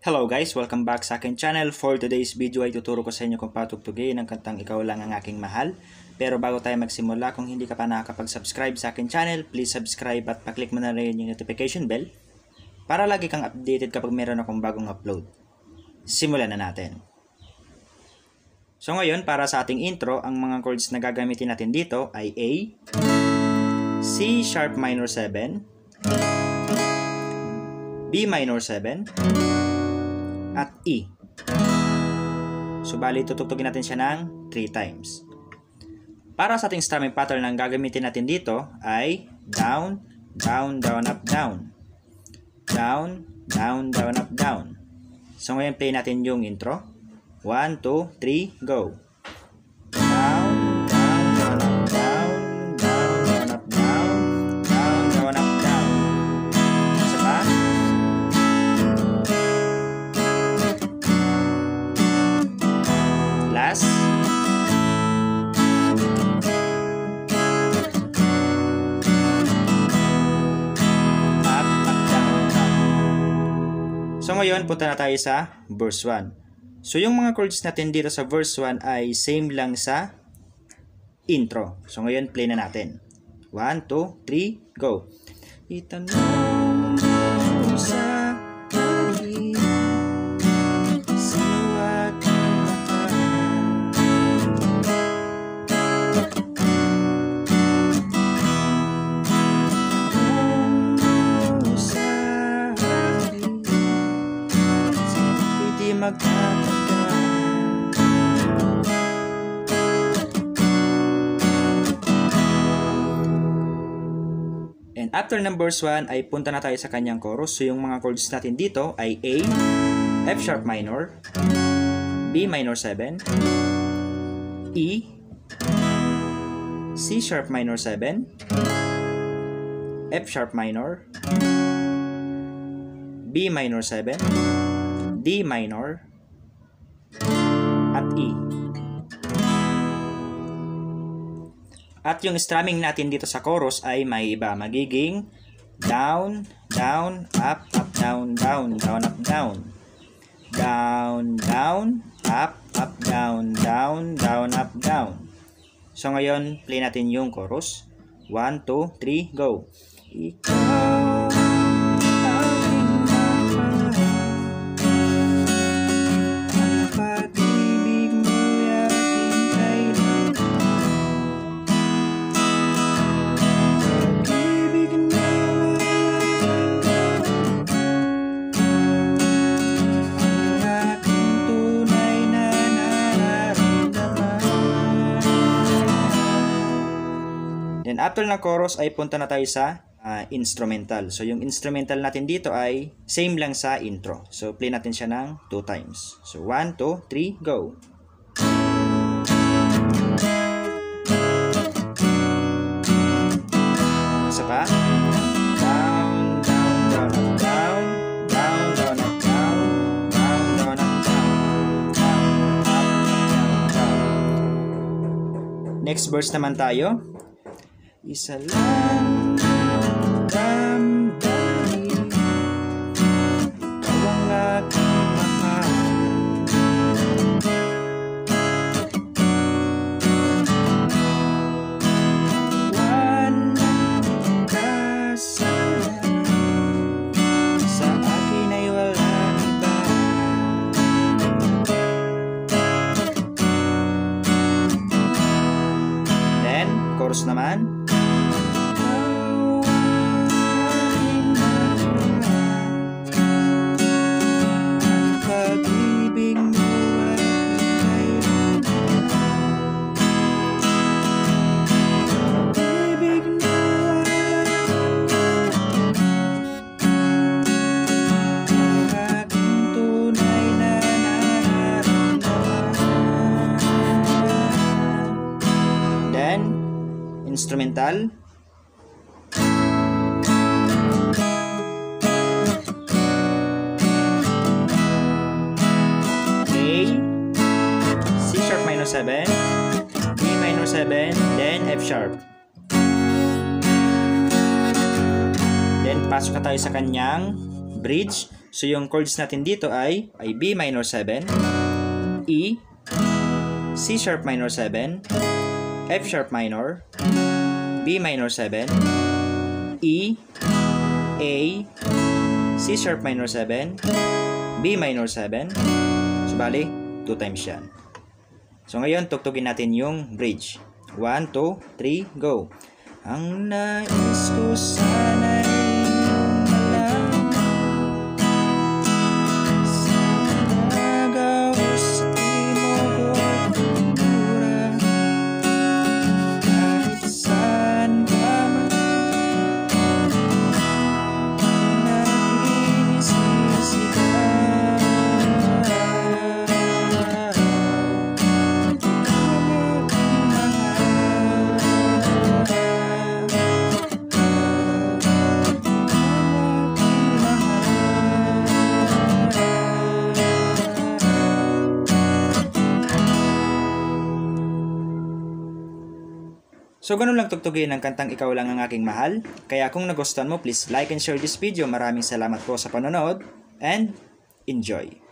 Hello guys! Welcome back sa aking channel. For today's video ay tuturo ko sa inyo kung patugtugin ang kantang Ikaw Lang Ang Aking Mahal. Pero bago tayo magsimula, kung hindi ka pa nakakapag-subscribe sa aking channel, please subscribe at paklik mo na rin yung notification bell para lagi kang updated kapag meron akong bagong upload. Simulan na natin. So ngayon, para sa ating intro, ang mga chords na gagamitin natin dito ay A, C sharp minor 7, B minor 7, at E. So, bali, tutugtugin natin siya ng 3 times. Para sa ating strumming pattern ang gagamitin natin dito ay down, down, down, up, down. Down, down, down, up, down. So, ngayon play natin yung intro. 1, 2, 3, go. Down, down, down, up, down. Down, down, up, down. Down, down, up, down. Isa pa. Last. Up, up, down, down. So ngayon, punta na tayo sa verse 1. So yung mga chords natin dito sa verse 1 ay same lang sa intro. So ngayon, play na natin. 1, 2, 3, go. Itanong mo sa akin, sino aking mahal? Itanong mo sa akin, sino pwede magkatagal? And after ng verse 1 ay punta na tayo sa kanyang chorus. So yung mga chords natin dito ay A, F sharp minor, B minor 7, E, C sharp minor 7, F sharp minor, B minor 7, D minor, at E. At yung strumming natin dito sa chorus ay may iba. Magiging down, down, up, up, down, down, down, up, down. Down, down, up, down, down, down, up, down. So ngayon, play natin yung chorus. 1, 2, 3, go. Ikaw aking mahal, ang pag-ibig mo'y aking kailangan. Pag-ibig na ang aking tunay na nararamdaman. Then after ng chorus ay punta na tayo sa instrumental. So yung instrumental natin dito ay same lang sa intro. So play natin siya ng 2 times. So 1, 2, 3, go. Isa pa. Down, down, down, up, down. Down, down, up, down. Down, down, up, down. Down, up, down, down. Next verse naman tayo. Isa lang damdamin, ikaw ang aking mahal. Walang kasalanan, sa akin ay walang iba. Then, chorus naman. Instrumental. A, C sharp minor 7, B minor 7, then F sharp. Then pasok na tayo sa kanyang bridge. So yung chords natin dito ay B minor 7, E, C sharp minor 7, F sharp minor, B minor 7, E, A, C sharp minor 7, B minor 7. So bali, 2 times yan. So ngayon, tugtugin natin yung bridge. 1, 2, 3, go! Ang nais ko sana'y malaman sa nagawa sa timog o kultura, kahit saan ka man nagigisisigaw. So ganun lang tugtugin ang kantang Ikaw Lang Ang Aking Mahal. Kaya kung nagustuhan mo, please like and share this video. Maraming salamat po sa panonood and enjoy!